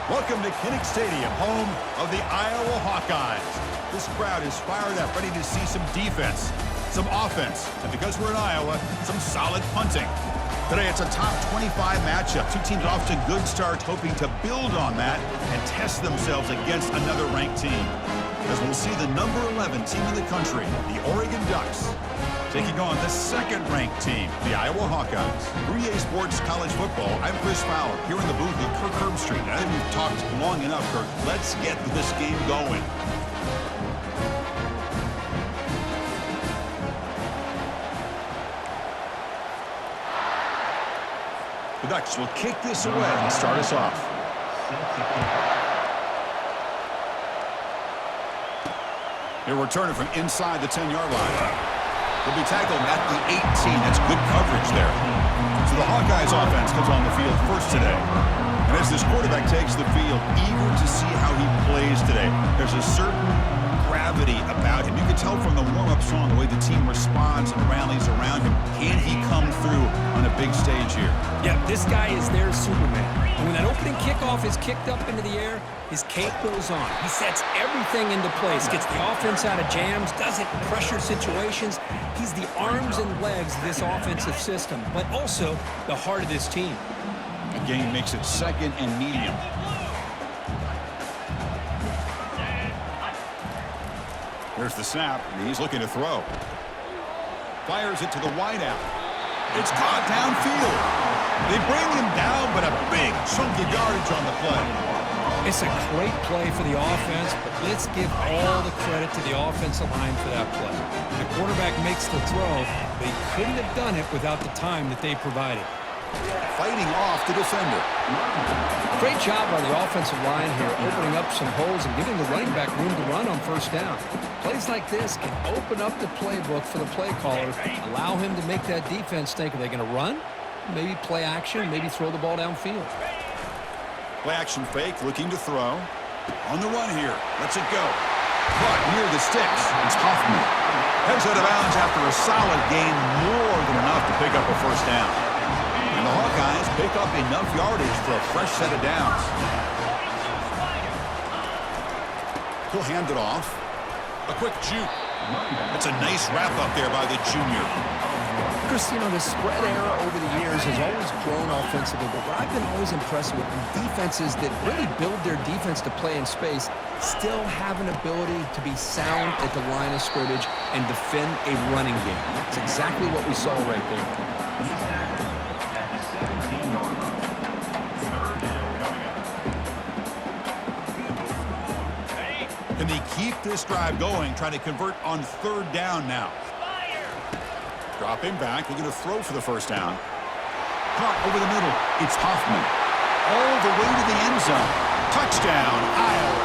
Welcome to Kinnick Stadium, home of the Iowa Hawkeyes. This crowd is fired up, ready to see some defense, some offense, and because we're in Iowa, some solid punting. Today, it's a top 25 matchup. Two teams off to good starts, hoping to build on that and test themselves against another ranked team. As we'll see the number 11 team in the country, the Oregon Ducks, taking on the second-ranked team, the Iowa Hawkeyes. 3A Sports College Football, I'm Chris Fowler, here in the booth with Kirk Herbstreit. I think we've talked long enough, Kirk. Let's get this game going. The Ducks will kick this away and start us off. He'll return it from inside the 10-yard line. Will be tackled at the 18. That's good coverage there. So the Hawkeyes offense comes on the field first today. And as this quarterback takes the field, eager to see how he plays today. There's a certain gravity about him. You can tell from the warm-up song the way the team responds and rallies around him. Can he come through on a big stage here? Yeah, this guy is their Superman. And when that opening kickoff is kicked up into the air, his cape goes on. He sets everything into place, gets the offense out of jams, does it in pressure situations. He's the arms and legs of this offensive system, but also the heart of this team. The game makes it second and medium. There's the snap, and he's looking to throw. Fires it to the wideout. It's caught downfield. They bring him down, but a big chunk of yardage on the play. It's a great play for the offense, but let's give all the credit to the offensive line for that play. The quarterback makes the throw, but he couldn't have done it without the time that they provided. Fighting off the defender. Great job by the offensive line here, opening up some holes and giving the running back room to run on first down. Plays like this can open up the playbook for the play caller, allow him to make that defense think, are they going to run? Maybe play action, maybe throw the ball downfield. Play action fake, looking to throw. On the run here. Lets it go. Caught near the sticks. It's Hoffman. Heads out of bounds after a solid gain, more than enough to pick up a first down. And the Hawkeyes pick up enough yardage for a fresh set of downs. He'll hand it off. A quick juke. That's a nice wrap up there by the junior. Chris, you know, the spread era over the years has always grown offensively, but what I've been always impressed with defenses that really build their defense to play in space still have an ability to be sound at the line of scrimmage and defend a running game. That's exactly what we saw right there. Can they keep this drive going, trying to convert on third down now? Drop him back. They're going to throw for the first down. Caught over the middle. It's Hoffman. All the way to the end zone. Touchdown, Iowa.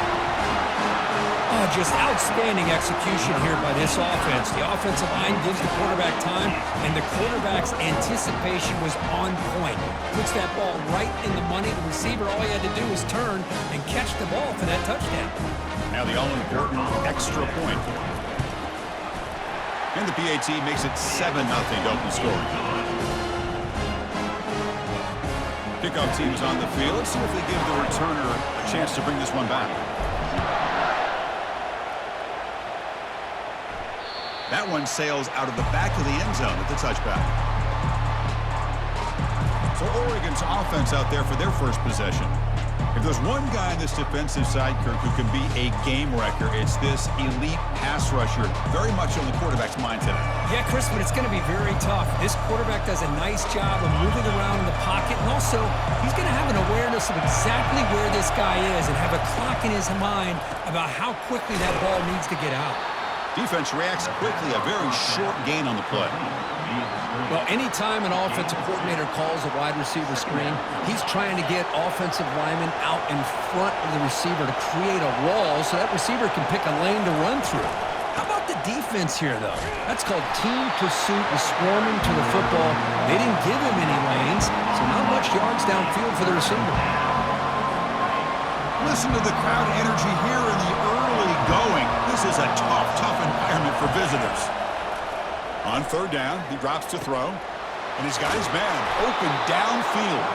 Oh, just outstanding execution here by this offense. The offensive line gives the quarterback time, and the quarterback's anticipation was on point. Puts that ball right in the money. The receiver, all he had to do was turn and catch the ball for that touchdown. Now the all-important extra point. And the PAT makes it 7-0 to open scoring. Kickoff team's on the field. Let's see if they give the returner a chance to bring this one back. That one sails out of the back of the end zone at the touchback. So Oregon's offense out there for their first possession. If there's one guy on this defensive side, Kirk, who can be a game wrecker, it's this elite pass rusher, very much on the quarterback's mind today. Yeah, Chris, but it's going to be very tough. This quarterback does a nice job of moving around in the pocket, and also he's going to have an awareness of exactly where this guy is and have a clock in his mind about how quickly that ball needs to get out. Defense reacts quickly, a very short gain on the play. Well, anytime an offensive coordinator calls a wide receiver screen, he's trying to get offensive linemen out in front of the receiver to create a wall so that receiver can pick a lane to run through. How about the defense here, though? That's called team pursuit and swarming to the football. They didn't give him any lanes, so not much yards downfield for the receiver. Listen to the crowd energy here in the early going. This is a tough environment for visitors. On third down, he drops to throw. And he's got his man open downfield.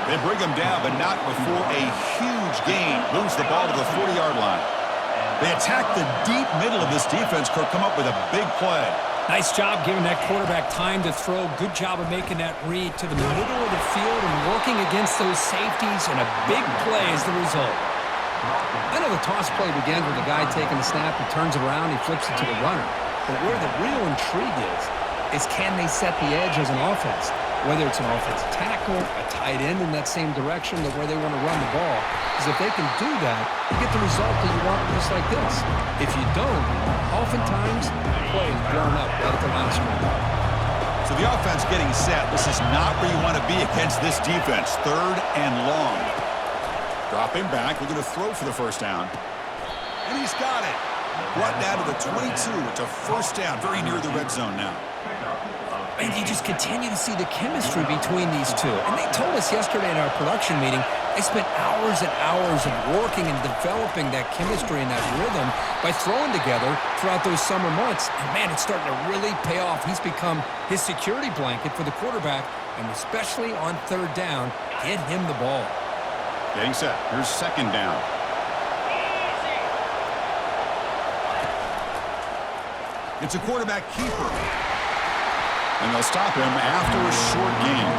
They bring him down, but not before a huge gain. Moves the ball to the 40-yard line. They attack the deep middle of this defense, Kirk, come up with a big play. Nice job giving that quarterback time to throw. Good job of making that read to the middle of the field and working against those safeties, and a big play is the result. I know the toss play begins with the guy taking the snap. He turns it around, he flips it to the runner. But where the real intrigue is can they set the edge as an offense? Whether it's an offensive tackle, a tight end in that same direction to where they want to run the ball. Because if they can do that, you get the result that you want just like this. If you don't, oftentimes, the play is blown up right at the line of scrimmage. So the offense getting set. This is not where you want to be against this defense. 3rd and long. Dropping back. We're going to throw for the first down. And he's got it. Brought down to the 22. It's a first down. Very near the red zone now. And you just continue to see the chemistry between these two. And they told us yesterday in our production meeting, they spent hours and hours of working and developing that chemistry and that rhythm by throwing together throughout those summer months. And, man, it's starting to really pay off. He's become his security blanket for the quarterback, and especially on 3rd down, get him the ball. Getting set. Here's 2nd down. It's a quarterback keeper. And they'll stop him after a short gain.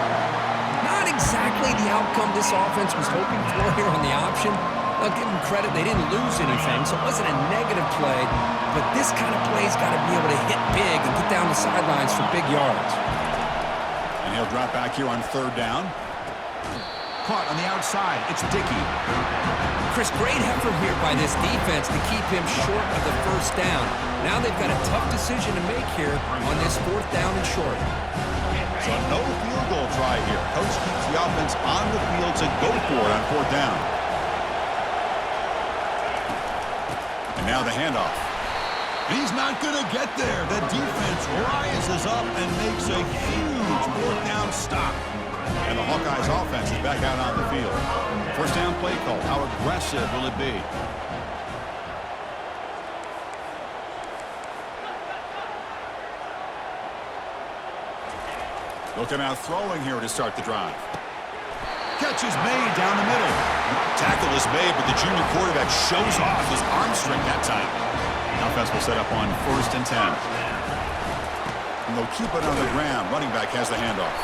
Not exactly the outcome this offense was hoping for here on the option. I'll give them credit. They didn't lose anything, so it wasn't a negative play. But this kind of play's got to be able to hit big and get down the sidelines for big yards. And he'll drop back here on 3rd down. Caught on the outside. It's Dickey. Chris, great effort here by this defense to keep him short of the first down. Now they've got a tough decision to make here on this 4th down and short. So no field goal try here. Coach keeps the offense on the field to go for it on 4th down. And now the handoff. And he's not going to get there. The defense rises up and makes a huge 4th down stop. And the Hawkeyes offense is back out on the field. First down play call. How aggressive will it be? Looking out throwing here to start the drive. Catch is made down the middle. Tackle is made, but the junior quarterback shows off his arm strength that time. Offense will set up on 1st and 10. And they'll keep it on the ground. Running back has the handoff.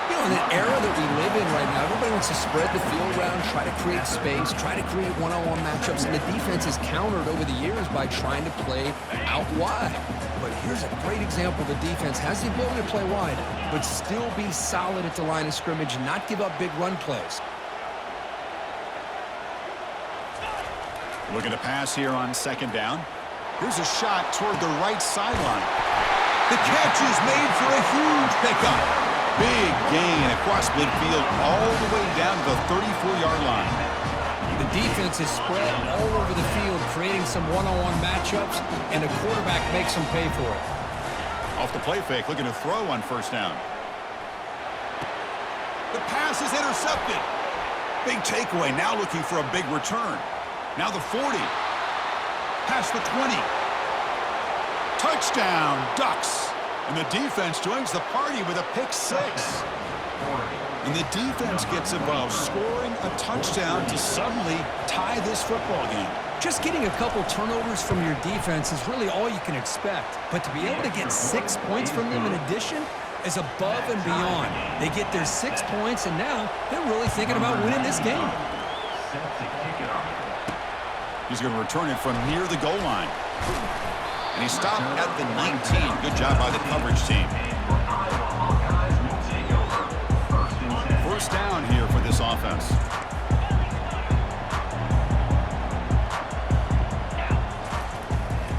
You know, in the era that we live in right now, everybody wants to spread the field around, try to create space, try to create one-on-one matchups, and the defense is countered over the years by trying to play out wide. But here's a great example. The defense has the ability to play wide, but still be solid at the line of scrimmage and not give up big run plays. Looking to pass here on 2nd down. Here's a shot toward the right sideline. The catch is made for a huge pickup. Big gain across midfield all the way down to the 34-yard line. The defense is spread all over the field, creating some one-on-one matchups, and the quarterback makes them pay for it. Off the play fake, looking to throw on 1st down. The pass is intercepted. Big takeaway, now looking for a big return. Now the 40. Past the 20. Touchdown, Ducks. And the defense joins the party with a pick 6. And the defense gets involved, scoring a touchdown to suddenly tie this football game. Just getting a couple turnovers from your defense is really all you can expect. But to be able to get 6 points from them in addition is above and beyond. They get their 6 points, and now they're really thinking about winning this game. He's going to return it from near the goal line. And he stopped at the 19. Good job by the coverage team. First down here for this offense.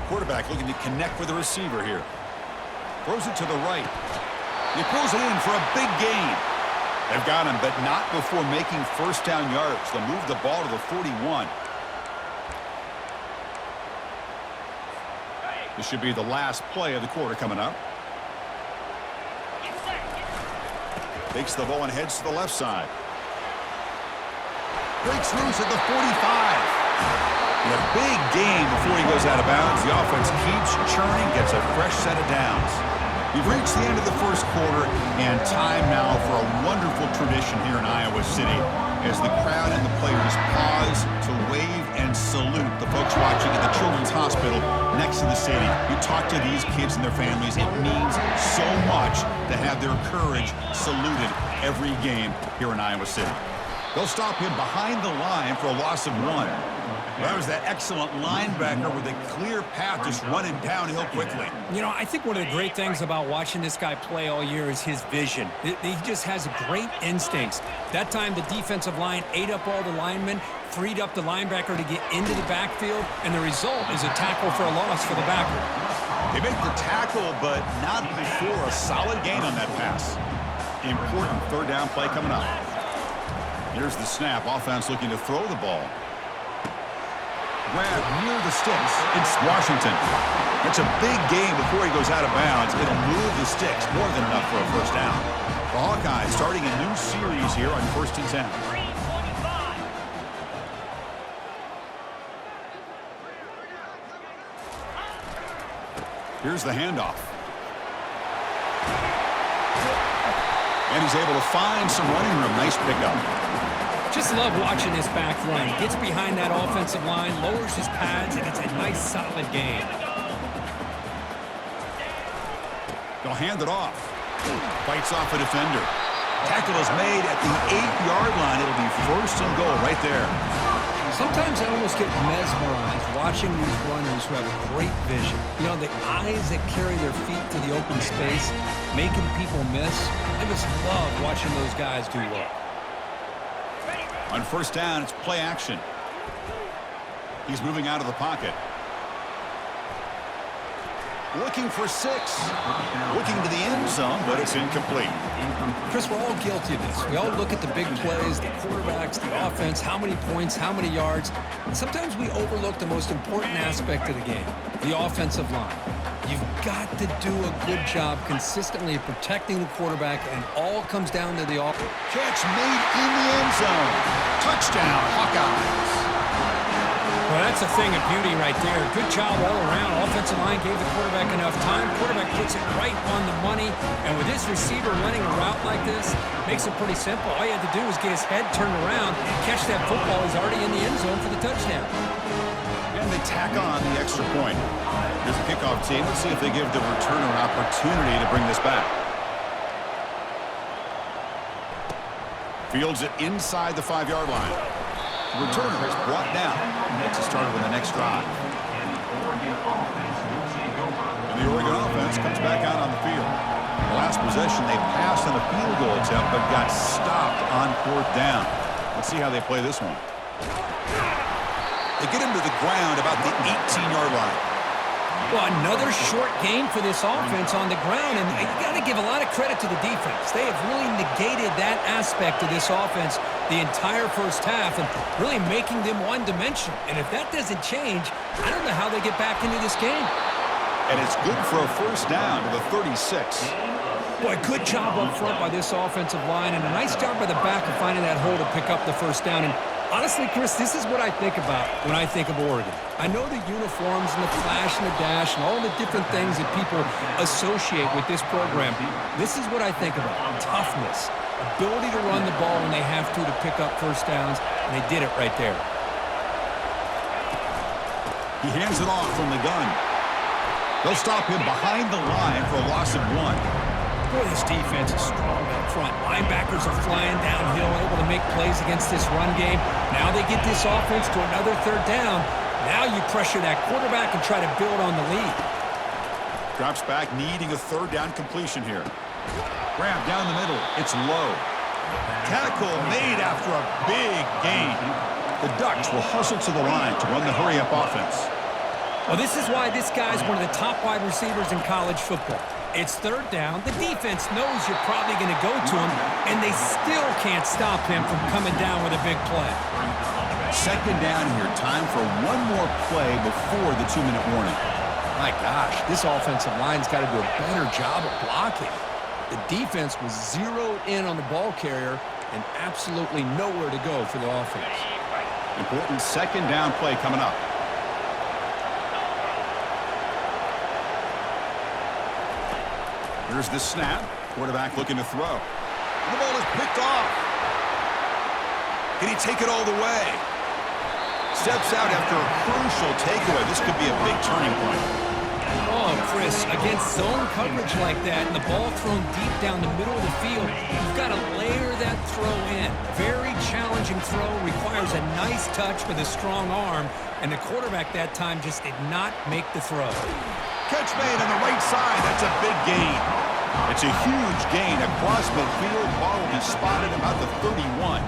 Quarterback looking to connect with the receiver here. Throws it to the right. He pulls it in for a big gain. They've got him, but not before making first down yards. They'll move the ball to the 41. This should be the last play of the quarter coming up. Takes the ball and heads to the left side. Breaks loose at the 45. And a big gain before he goes out of bounds. The offense keeps churning, gets a fresh set of downs. We've reached the end of the first quarter, and time now for a wonderful tradition here in Iowa City as the crowd and the players pause to wave and salute the folks watching at the Children's Hospital next to the stadium. You talk to these kids and their families, it means so much to have their courage saluted every game here in Iowa City. They'll stop him behind the line for a loss of 1. That was that excellent linebacker with a clear path just running downhill quickly. You know, I think one of the great things about watching this guy play all year is his vision. He just has great instincts. That time, the defensive line ate up all the linemen, freed up the linebacker to get into the backfield, and the result is a tackle for a loss for the backer. They make the tackle, but not before a solid gain on that pass. Important third down play coming up. Here's the snap. Offense looking to throw the ball. Grab near the sticks. It's Washington. It's a big game before he goes out of bounds. It'll move the sticks. More than enough for a first down. The Hawkeyes starting a new series here on 1st and 10. Here's the handoff. And he's able to find some running room. Nice pickup. Just love watching this back run. Gets behind that offensive line, lowers his pads, and it's a nice, solid game. They'll hand it off. Fights off a defender. Tackle is made at the 8-yard line. It'll be 1st and goal right there. Sometimes I almost get mesmerized watching these runners who have great vision. You know, the eyes that carry their feet to the open space, making people miss. I just love watching those guys do work. On 1st down, it's play action. He's moving out of the pocket. Looking for 6. Looking to the end zone, but it's incomplete. Chris, we're all guilty of this. We all look at the big plays, the quarterbacks, the offense, how many points, how many yards. And sometimes we overlook the most important aspect of the game, the offensive line. You've got to do a good job consistently protecting the quarterback, and all comes down to the offense. Catch made in the end zone. Touchdown, Hawkeyes. Well, that's a thing of beauty right there. Good job all around. Offensive line gave the quarterback enough time. Quarterback puts it right on the money. And with this receiver running a route like this, makes it pretty simple. All you had to do was get his head turned around, catch that football. He's already in the end zone for the touchdown. And they tack on the extra point. Here's the kickoff team. Let's see if they give the returner an opportunity to bring this back. Fields it inside the 5-yard line. The returner is brought down. Next is started with the next drive. And the Oregon offense comes back out on the field. The last possession, they passed on a field goal attempt, but got stopped on 4th down. Let's see how they play this one. They get him to the ground about the 18-yard line. Well, another short game for this offense on the ground, and you got to give a lot of credit to the defense. They have really negated that aspect of this offense the entire first half and really making them one-dimensional. And if that doesn't change, I don't know how they get back into this game. And it's good for a first down to the 36. Boy, good job up front by this offensive line, and a nice job by the back of finding that hole to pick up the first down. And honestly, Chris, this is what I think about when I think of Oregon. I know the uniforms and the flash and the dash and all the different things that people associate with this program. This is what I think about. Toughness, ability to run the ball when they have to pick up first downs, and they did it right there. He hands it off from the gun. They'll stop him behind the line for a loss of 1. Boy, this defense is strong up front. Linebackers are flying downhill, able to make plays against this run game. Now they get this offense to another 3rd down. Now you pressure that quarterback and try to build on the lead. Drops back, needing a 3rd down completion here. Grab down the middle. It's low. Tackle made after a big gain. The Ducks will hustle to the line to run the hurry-up offense. Well, this is why this guy's one of the top wide receivers in college football. It's 3rd down. The defense knows you're probably going to go to him, and they still can't stop him from coming down with a big play. 2nd down here. Time for one more play before the 2-minute warning. My gosh, this offensive line's got to do a better job of blocking. The defense was zeroed in on the ball carrier and absolutely nowhere to go for the offense. Important 2nd down play coming up. Here's the snap. Quarterback looking to throw. And the ball is picked off. Can he take it all the way? Steps out after a crucial takeaway. This could be a big turning point. Oh, Chris, against zone coverage like that and the ball thrown deep down the middle of the field, you've got to layer that throw in. Very challenging throw, requires a nice touch with a strong arm, and the quarterback that time just did not make the throw. Catch made on the right side. That's a big gain. It's a huge gain across midfield. Ball will be spotted about the 31.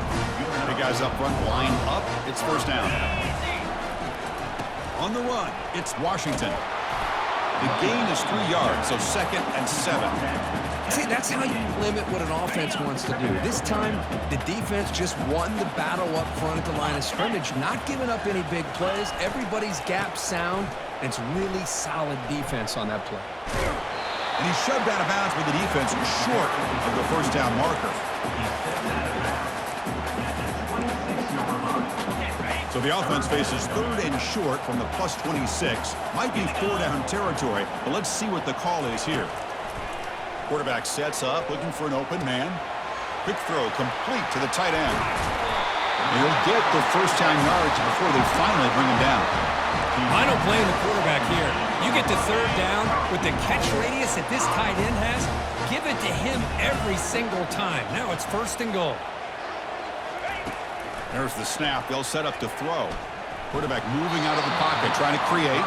The guys up front line up. It's first down. On the run, it's Washington. The gain is 3 yards, so 2nd and 7. See, that's how you limit what an offense wants to do. This time, the defense just won the battle up front at the line of scrimmage, not giving up any big plays. Everybody's gap sound, and it's really solid defense on that play. And he's shoved out of bounds with the defense short of the first down marker. So the offense faces 3rd and short from the plus 26. Might be 4-down territory, but let's see what the call is here. Quarterback sets up, looking for an open man. Quick throw complete to the tight end. And he'll get the first down yards before they finally bring him down. I don't blame the quarterback here. You get the 3rd down with the catch radius that this tight end has, give it to him every single time. Now it's 1st and goal. There's the snap. They'll set up to throw. Quarterback moving out of the pocket, trying to create.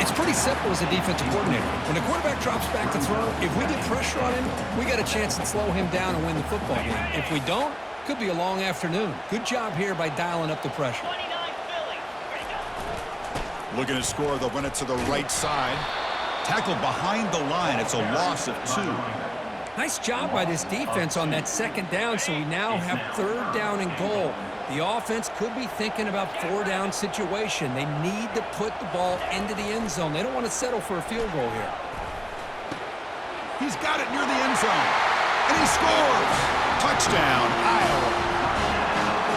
It's pretty simple as a defensive coordinator. When the quarterback drops back to throw, if we get pressure on him, we got a chance to slow him down and win the football game. If we don't, could be a long afternoon. Good job here by dialing up the pressure. Looking to score, they'll run it to the right side. Tackled behind the line. It's a loss of 2. Nice job by this defense on that 2nd down, so we now have 3rd down and goal. The offense could be thinking about 4-down situation. They need to put the ball into the end zone. They don't want to settle for a field goal here. He's got it near the end zone. And he scores! Touchdown, Iowa.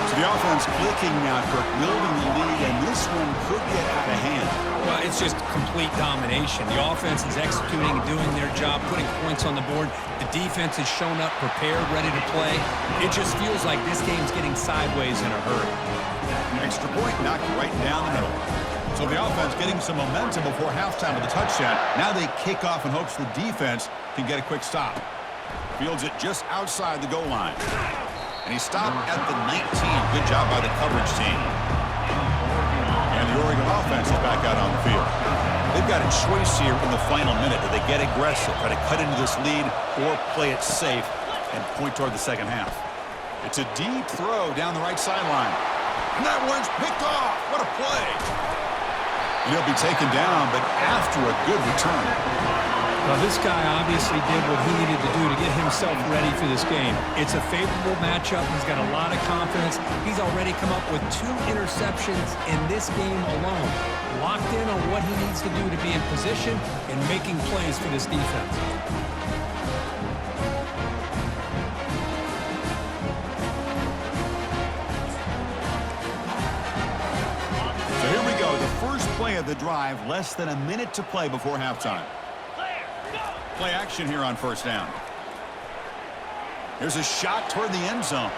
So the offense clicking now, Kirk, building the lead, and this one could get out of hand. Well, it's just complete domination. The offense is executing and doing their job, putting points on the board. The defense has shown up, prepared, ready to play. It just feels like this game's getting sideways in a hurry. Extra point knocked right down the middle. So the offense getting some momentum before halftime with a touchdown. Now they kick off in hopes the defense can get a quick stop. Fields it just outside the goal line. And he stopped at the 19. Good job by the coverage team. And the Oregon offense is back out on the field. They've got a choice here in the final minute. Do they get aggressive, try to cut into this lead, or play it safe and point toward the second half? It's a deep throw down the right sideline. And that one's picked off. What a play. And he'll be taken down, but after a good return. Well, this guy obviously did what he needed to do to get himself ready for this game. It's a favorable matchup. He's got a lot of confidence. He's already come up with 2 interceptions in this game alone. Locked in on what he needs to do to be in position and making plays for this defense. So here we go. The first play of the drive, less than a minute to play before halftime. Play action here on first down. Here's a shot toward the end zone.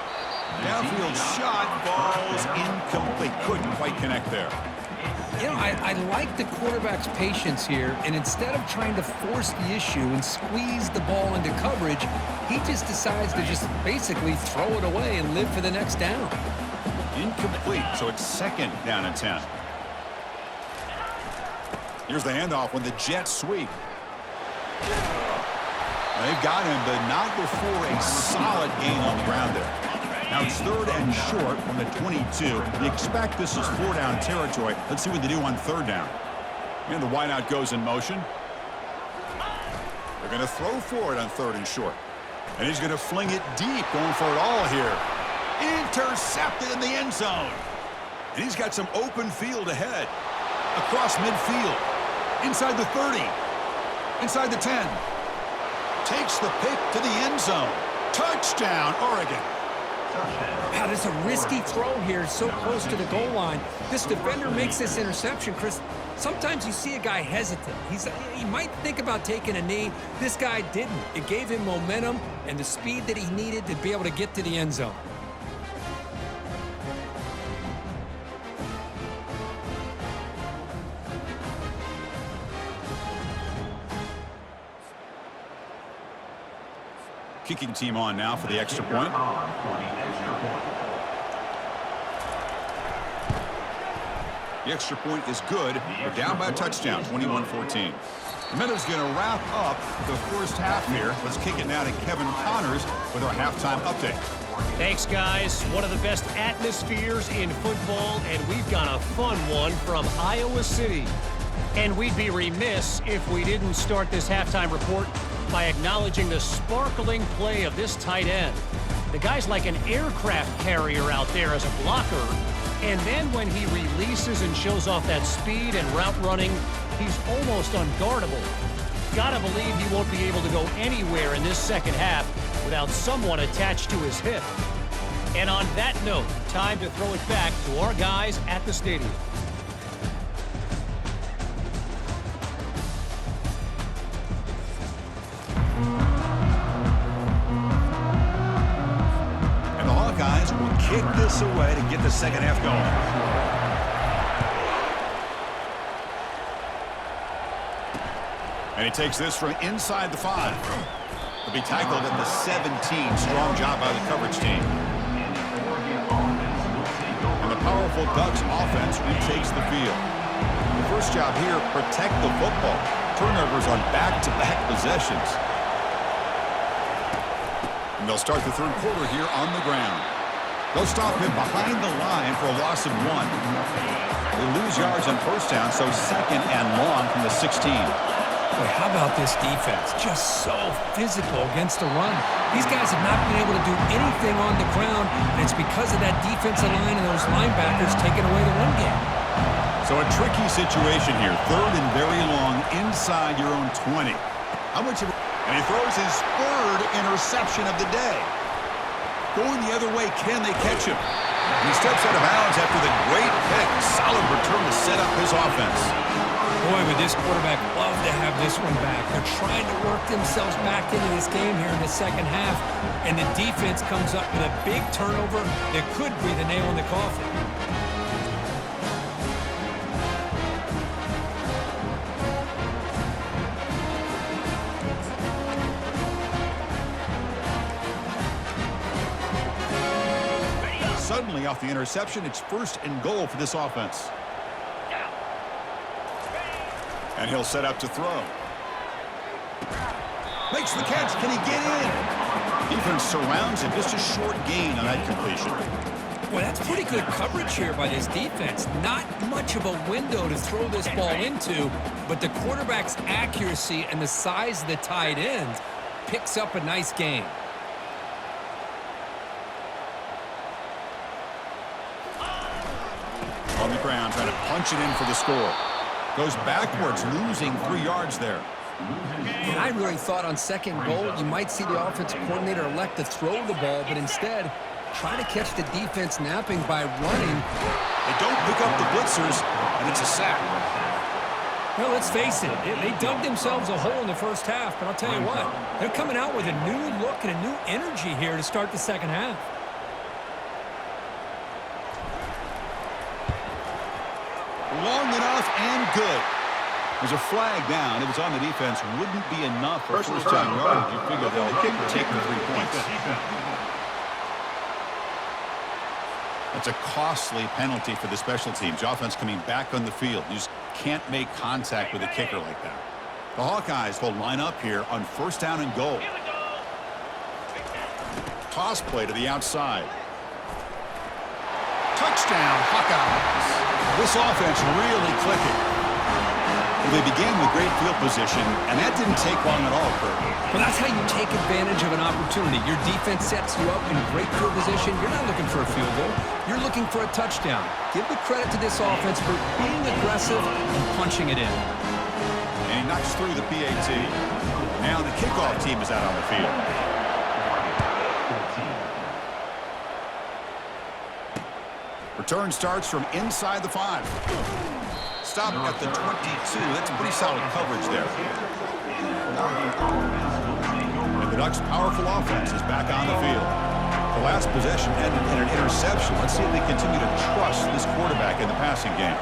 Downfield shot, falls incomplete. Couldn't quite connect there. You know, I like the quarterback's patience here, and instead of trying to force the issue and squeeze the ball into coverage, he just decides to just basically throw it away and live for the next down. Incomplete, so it's 2nd down and 10. Here's the handoff when the Jets sweep. They've got him, but not before a solid gain on the ground there. Now it's 3rd and short from the 22. You expect this is 4-down territory. Let's see what they do on 3rd down. And the wideout goes in motion. They're going to throw for it on 3rd and short. And he's going to fling it deep, going for it all here. Intercepted in the end zone. And he's got some open field ahead. Across midfield. Inside the 30. Inside the 10. Takes the pick to the end zone. Touchdown, Oregon. Wow, this is a risky throw here, so close to the goal line. This defender makes this interception, Chris. Sometimes you see a guy hesitant. He might think about taking a knee. This guy didn't. It gave him momentum and the speed that he needed to be able to get to the end zone. Kicking team on now for the extra point. The extra point is good. We're down by a touchdown, 21-14. The Meadows going to wrap up the first half here. Let's kick it now to Kevin Connors with our halftime update. Thanks, guys. One of the best atmospheres in football, and we've got a fun one from Iowa City. And we'd be remiss if we didn't start this halftime report by acknowledging the sparkling play of this tight end. The guy's like an aircraft carrier out there as a blocker, and then when he releases and shows off that speed and route running, he's almost unguardable. Gotta believe he won't be able to go anywhere in this second half without someone attached to his hip. And on that note, time to throw it back to our guys at the stadium. Kick this away to get the second half going. And he takes this from inside the 5. He'll be tackled at the 17. Strong job by the coverage team. And the powerful Ducks offense retakes the field. The first job here, protect the football. Turnovers on back-to-back possessions. And they'll start the third quarter here on the ground. They'll stop him behind the line for a loss of 1. They lose yards on first down, so second and long from the 16. Boy, how about this defense? Just so physical against the run. These guys have not been able to do anything on the ground, and it's because of that defensive line and those linebackers taking away the run game. So a tricky situation here. Third and very long inside your own 20. How much of... And he throws his third interception of the day. Going the other way, can they catch him? And he steps out of bounds after the great pick. Solid return to set up his offense. Boy, would this quarterback love to have this one back. They're trying to work themselves back into this game here in the second half, and the defense comes up with a big turnover that could be the nail in the coffin. Suddenly, off the interception, it's first and goal for this offense. And he'll set up to throw. Makes the catch. Can he get in? Defense surrounds him. Just a short gain on that completion. Well, that's pretty good coverage here by this defense. Not much of a window to throw this ball into, but the quarterback's accuracy and the size of the tight end picks up a nice gain. On the ground, trying to punch it in for the score. Goes backwards, losing 3 yards there. And I really thought on second goal, you might see the offensive coordinator elect to throw the ball, but instead, try to catch the defense napping by running. They don't pick up the blitzers, and it's a sack. Well, let's face it, they dug themselves a hole in the first half, but I'll tell you what, they're coming out with a new look and a new energy here to start the second half. Long enough and good. There's a flag down. It was on the defense. Wouldn't be enough for first down yardage. You figure they'll take the 3 points. That's a costly penalty for the special teams. Offense coming back on the field. You just can't make contact with a kicker like that. The Hawkeyes will line up here on first down and goal. Toss play to the outside. Touchdown, Hawkeyes. This offense really clicking. Well, they began with great field position, and that didn't take long at all, Kurt. Well, that's how you take advantage of an opportunity. Your defense sets you up in great field position. You're not looking for a field goal. You're looking for a touchdown. Give the credit to this offense for being aggressive and punching it in. And he knocks through the PAT. Now the kickoff team is out on the field. Return starts from inside the 5. Stop at the 22. That's pretty solid coverage there. And the Ducks' powerful offense is back on the field. The last possession ended in an interception. Let's see if they continue to trust this quarterback in the passing game.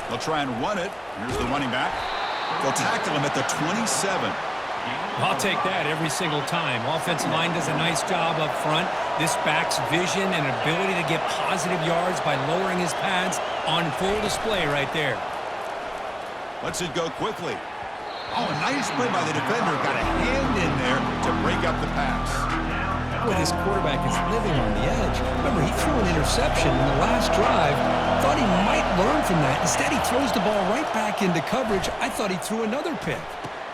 They'll try and run it. Here's the running back. They'll tackle him at the 27. I'll take that every single time. Offensive line does a nice job up front. This back's vision and ability to get positive yards by lowering his pads on full display right there. Lets it go quickly. Oh, a nice play by the defender. Got a hand in there to break up the pass. Boy, this quarterback is living on the edge. Remember, he threw an interception in the last drive. Thought he might learn from that. Instead, he throws the ball right back into coverage. I thought he threw another pick.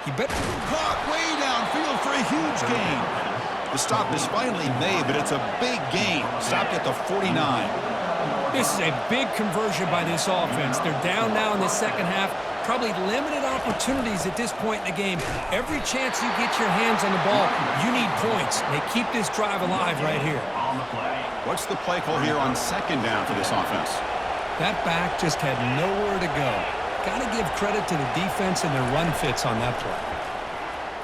He better... Caught way downfield for a huge gain. The stop is finally made, but it's a big gain. Stopped at the 49. This is a big conversion by this offense. They're down now in the second half. Probably limited opportunities at this point in the game. Every chance you get your hands on the ball, you need points. They keep this drive alive right here. What's the play call here on second down for this offense? That back just had nowhere to go. Got to give credit to the defense and their run fits on that play.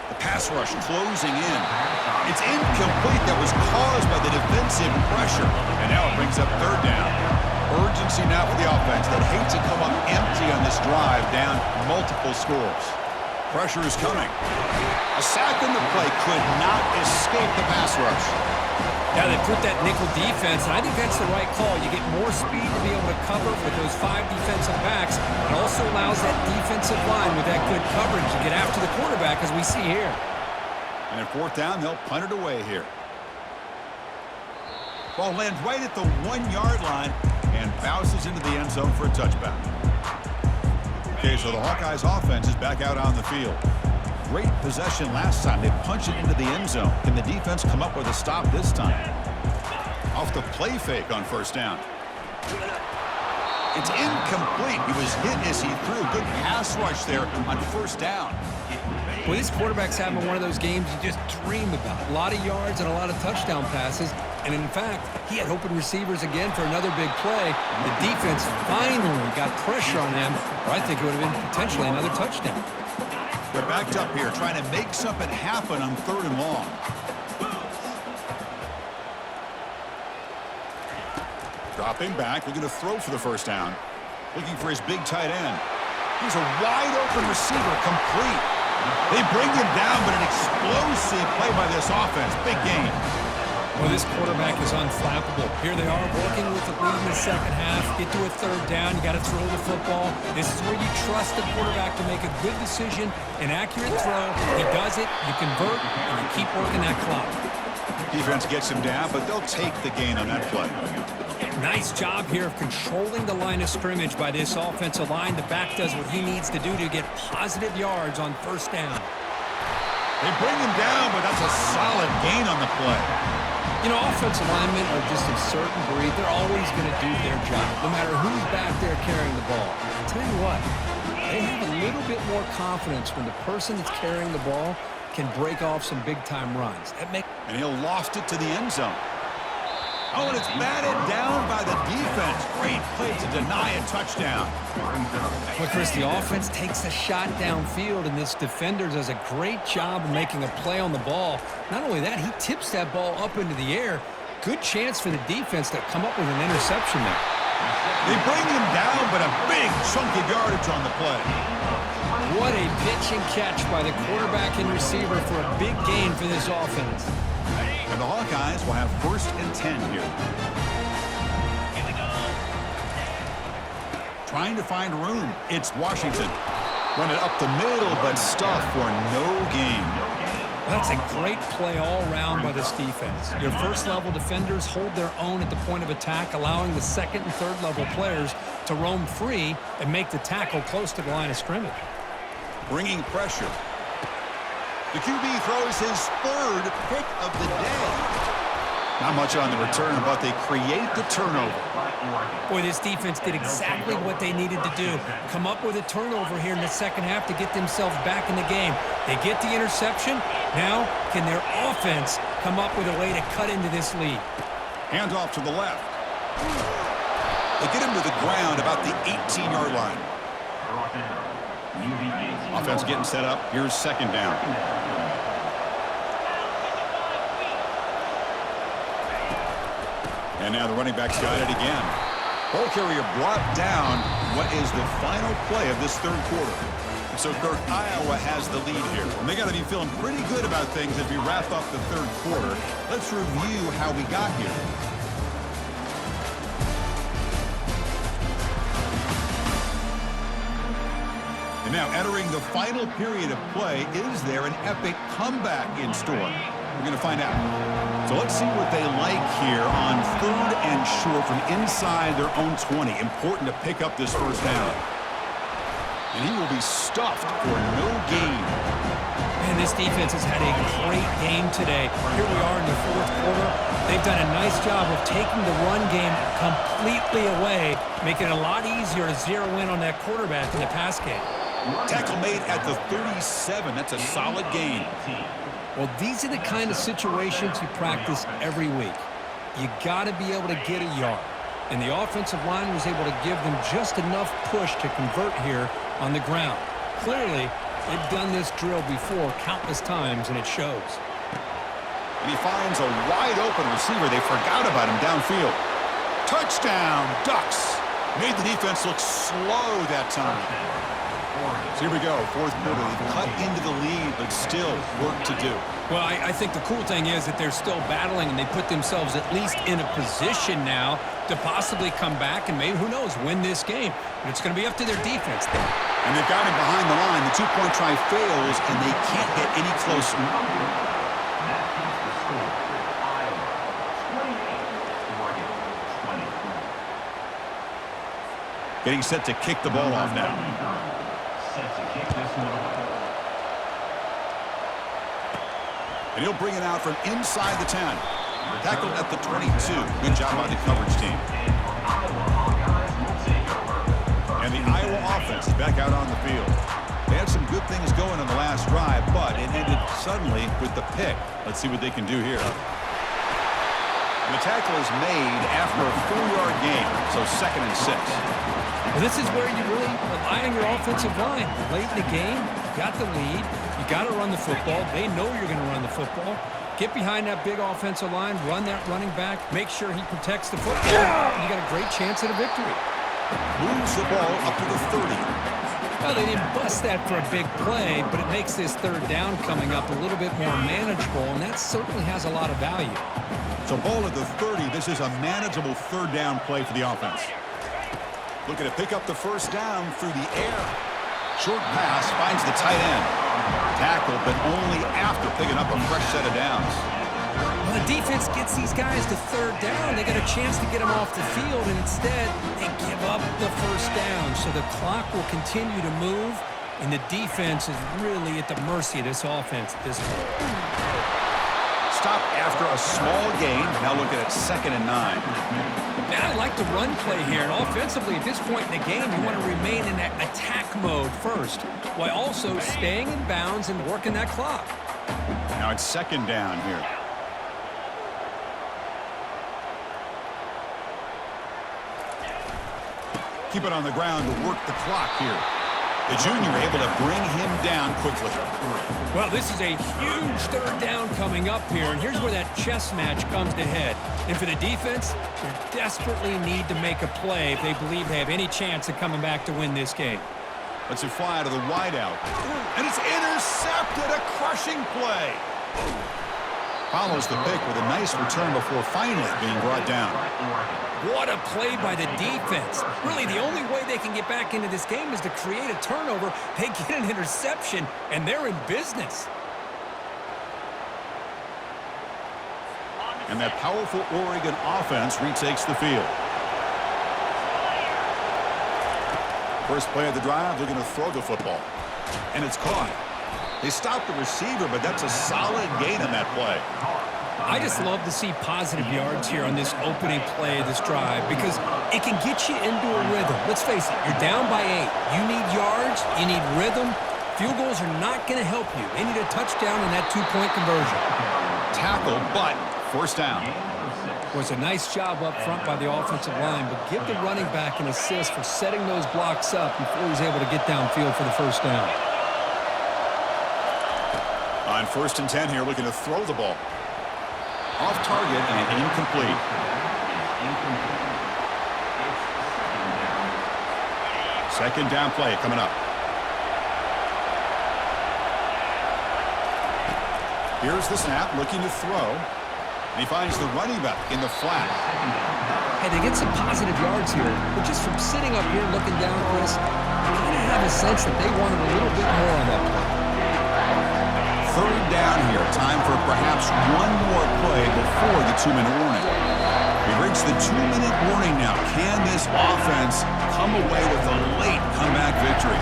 The pass rush closing in. It's incomplete. That was caused by the defensive pressure. And now it brings up third down. Urgency now for the offense that hate to come up empty on this drive, down multiple scores. Pressure is coming. A sack in the play could not escape the pass rush. Yeah, they put that nickel defense, and I think that's the right call. You get more speed to be able to cover with those 5 defensive backs. It also allows that defensive line with that good coverage to get after the quarterback, as we see here. And at fourth down, they'll punt it away here. Ball lands right at the 1-yard line and bounces into the end zone for a touchback. Okay, so the Hawkeyes offense is back out on the field. Great possession last time. They punch it into the end zone. Can the defense come up with a stop this time? Off the play fake on first down. It's incomplete. He was hit as he threw. Good pass rush there on first down. Well, this quarterback's having one of those games you just dream about. A lot of yards and a lot of touchdown passes. And in fact, he had open receivers again for another big play. The defense finally got pressure on him, or I think it would have been potentially another touchdown. They're backed up here, trying to make something happen on third and long. Dropping back, looking to throw for the first down. Looking for his big tight end. He's a wide-open receiver, complete. They bring him down, but an explosive play by this offense. Big game. Well, this quarterback is unflappable. Here they are working with the lead in the second half. Get to a third down. You got to throw the football. This is where you trust the quarterback to make a good decision, an accurate throw. He does it, you convert, and you keep working that clock. Defense gets him down, but they'll take the gain on that play. Nice job here of controlling the line of scrimmage by this offensive line. The back does what he needs to do to get positive yards on first down. They bring him down, but that's a solid gain on the play. You know, offensive linemen are just a certain breed. They're always going to do their job, no matter who's back there carrying the ball. I'll tell you what, they have a little bit more confidence when the person that's carrying the ball can break off some big-time runs. And he'll loft it to the end zone. Oh, and it's batted down by the defense. Great play to deny a touchdown. Well, Chris, the offense takes a shot downfield, and this defender does a great job of making a play on the ball. Not only that, he tips that ball up into the air. Good chance for the defense to come up with an interception there. They bring him down, but a big chunk of yardage on the play. What a pitch and catch by the quarterback and receiver for a big gain for this offense. And the Hawkeyes will have 1st and 10 here. Trying to find room. It's Washington. Run it up the middle, but stuffed for no gain. That's a great play all around by this defense. Your first-level defenders hold their own at the point of attack, allowing the second and third-level players to roam free and make the tackle close to the line of scrimmage. Bringing pressure. The QB throws his 3rd pick of the day. Not much on the return, but they create the turnover. Boy, this defense did exactly what they needed to do. Come up with a turnover here in the second half to get themselves back in the game. They get the interception. Now, can their offense come up with a way to cut into this lead? Handoff to the left. They get him to the ground about the 18-yard line. Offense getting set up. Here's second down. And now the running back's got it again. Ball carrier brought down. What is the final play of this third quarter? So, Kirk, Iowa has the lead here. And they got to be feeling pretty good about things as we wrap up the third quarter. Let's review how we got here. And now entering the final period of play, is there an epic comeback in store? We're going to find out. So let's see what they like here on 3rd and short from inside their own 20. Important to pick up this first down. And he will be stuffed for no gain. Man, this defense has had a great game today. Here we are in the fourth quarter. They've done a nice job of taking the run game completely away, making it a lot easier to zero in on that quarterback in the pass game. Tackle made at the 37. That's a solid gain. Well, these are the kind of situations you practice every week. You got to be able to get a yard. And the offensive line was able to give them just enough push to convert here on the ground. Clearly, they've done this drill before countless times, and it shows. And he finds a wide-open receiver. They forgot about him downfield. Touchdown, Ducks. Made the defense look slow that time. So here we go, fourth quarter. They've cut into the lead, but still work to do. Well, I think the cool thing is that they're still battling, and they put themselves at least in a position now to possibly come back and maybe, who knows, win this game. But it's going to be up to their defense. And they've got him behind the line. The two-point try fails, and they can't get any closer. Getting set to kick the ball off now. And he'll bring it out from inside the 10. Tackled at the 22. Good job by the coverage team. And the Iowa offense is back out on the field. They had some good things going on the last drive, but it ended suddenly with the pick. Let's see what they can do here. And the tackle is made after a 4-yard gain, so 2nd and 6. Well, this is where you really rely on your offensive line. Late in the game, you got the lead. You got to run the football. They know you're going to run the football. Get behind that big offensive line, run that running back, make sure he protects the football. You got a great chance at a victory. Moves the ball up to the 30. Well, they didn't bust that for a big play, but it makes this third down coming up a little bit more manageable, and that certainly has a lot of value. So ball at the 30. This is a manageable third down play for the offense. Looking to pick up the first down through the air. Short pass finds the tight end. Tackled, but only after picking up a fresh set of downs. Well, the defense gets these guys to third down. They got a chance to get them off the field, and instead they give up the first down. So the clock will continue to move, and the defense is really at the mercy of this offense at this point. Stop after a small gain. Now looking at 2nd and 9. Now I like the run play here, and offensively at this point in the game, you want to remain in that attack mode first, while also staying in bounds and working that clock. Now it's 2nd down here. Keep it on the ground to work the clock here. The junior able to bring him down quickly. Well, this is a huge third down coming up here, and here's where that chess match comes to head. And for the defense, they desperately need to make a play if they believe they have any chance of coming back to win this game. Let's it fly to the wideout. And it's intercepted, a crushing play. Follows the pick with a nice return before finally being brought down. What a play by the defense. Really, the only way they can get back into this game is to create a turnover. They get an interception, and they're in business. And that powerful Oregon offense retakes the field. First play of the drive, looking to throw the football. And it's caught. They stopped the receiver, but that's a solid gain on that play. I just love to see positive yards here on this opening play of this drive because it can get you into a rhythm. Let's face it, you're down by 8. You need yards, you need rhythm. Field goals are not going to help you. They need a touchdown in that 2-point conversion. Tackle, but first down. Was a nice job up front by the offensive line, but give the running back an assist for setting those blocks up before he's able to get downfield for the first down. On 1st and 10 here, looking to throw the ball. Off target and incomplete. Second down play coming up. Here's the snap, looking to throw. And he finds the running back in the flat. Hey, they get some positive yards here, but just from sitting up here looking down, Chris, I kind of have a sense that they wanted a little bit more on that play. Third down here. Time for perhaps one more play before the 2-minute warning. We've reached the 2-minute warning now. Can this offense come away with a late comeback victory?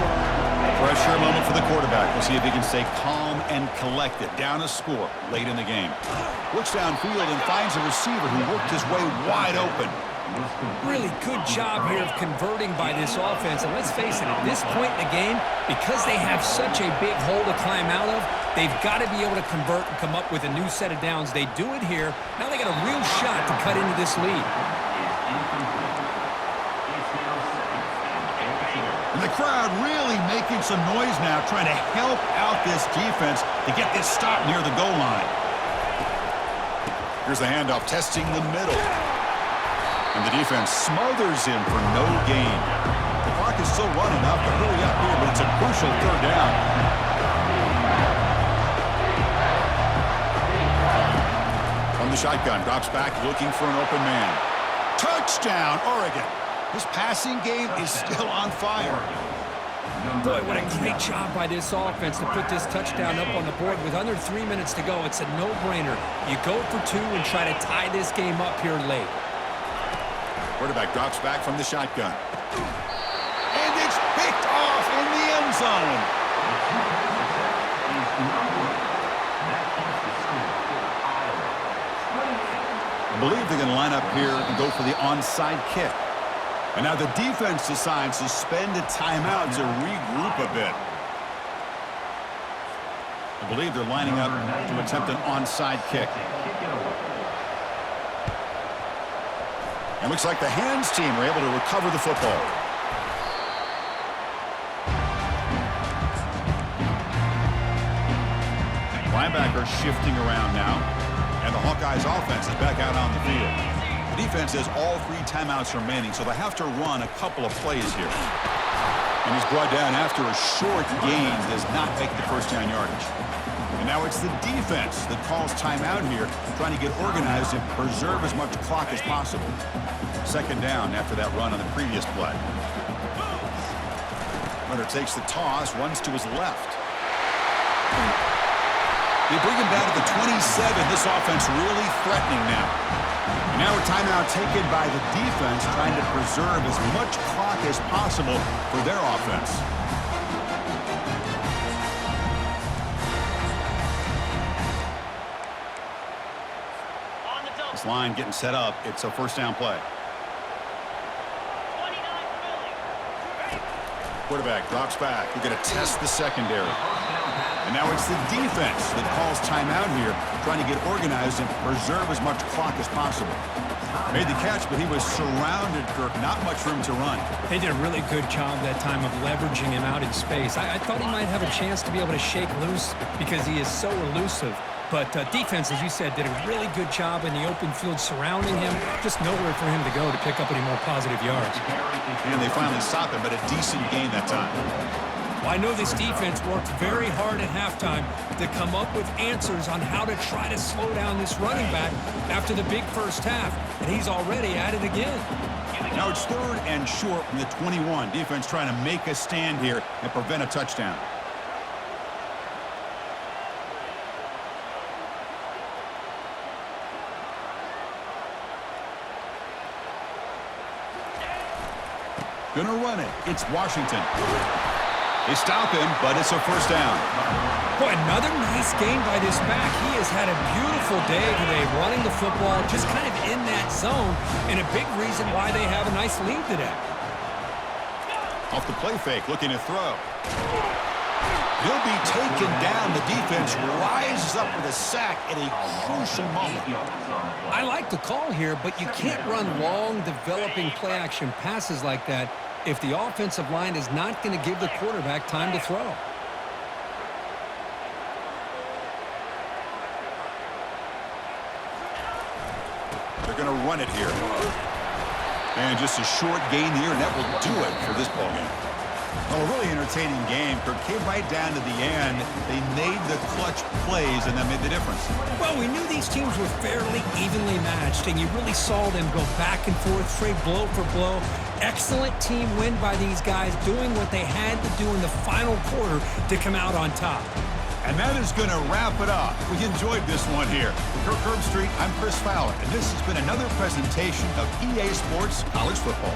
Pressure moment for the quarterback. We'll see if he can stay calm and collected. Down a score late in the game. Looks downfield and finds a receiver who worked his way wide open. Really good job here of converting by this offense. And let's face it, at this point in the game, because they have such a big hole to climb out of, they've got to be able to convert and come up with a new set of downs. They do it here. Now they got a real shot to cut into this lead. And the crowd really making some noise now, trying to help out this defense to get this stop near the goal line. Here's the handoff, testing the middle. And the defense smothers him for no gain. The clock is still running up to hurry up here, but it's a crucial third down. From the shotgun, drops back, looking for an open man. Touchdown, Oregon. This passing game is still on fire. Boy, what a great job by this offense to put this touchdown up on the board. With under 3 minutes to go, it's a no-brainer. You go for 2 and try to tie this game up here late. Quarterback drops back from the shotgun. And it's picked off in the end zone. I believe they're going to line up here and go for the onside kick. And now the defense decides to spend a timeout to regroup a bit. I believe they're lining up to attempt an onside kick. And looks like the hands team were able to recover the football. Linebacker shifting around now. And the Hawkeyes offense is back out on the field. The defense has all 3 timeouts remaining, so they have to run a couple of plays here. And he's brought down after a short gain, does not make the first down yardage. And now it's the defense that calls timeout here, trying to get organized and preserve as much clock as possible. Second down after that run on the previous play. Runner takes the toss, runs to his left. They bring him down to the 27. This offense really threatening now. And now a timeout taken by the defense, trying to preserve as much clock as possible for their offense. This line getting set up. It's a first down play. Quarterback drops back. We're going to test the secondary. And now it's the defense that calls timeout here, trying to get organized and preserve as much clock as possible. Made the catch, but he was surrounded, Kirk. Not much room to run. They did a really good job that time of leveraging him out in space. I thought he might have a chance to be able to shake loose because he is so elusive. But defense, as you said, did a really good job in the open field surrounding him. Just nowhere for him to go to pick up any more positive yards. And they finally stopped him, but a decent gain that time. Well, I know this defense worked very hard at halftime to come up with answers on how to try to slow down this running back after the big first half. And he's already at it again. Now it's third and short from the 21. Defense trying to make a stand here and prevent a touchdown. Gonna run it. It's Washington. They stop him, but it's a first down. Boy, another nice game by this back. He has had a beautiful day today running the football, just kind of in that zone, and a big reason why they have a nice lead today. Off the play fake, looking to throw. He'll be taken down. The defense rises up with a sack at a crucial moment. I like the call here, but you can't run long, developing play-action passes like that if the offensive line is not going to give the quarterback time to throw. They're going to run it here. And just a short gain here, and that will do it for this ballgame. Well, a really entertaining game. Kirk came right down to the end. They made the clutch plays, and that made the difference. Well, we knew these teams were fairly evenly matched, and you really saw them go back and forth, trade blow for blow. Excellent team win by these guys, doing what they had to do in the final quarter to come out on top. And that is going to wrap it up. We enjoyed this one here. For Kirk Herbstreit, I'm Chris Fowler, and this has been another presentation of EA Sports College Football.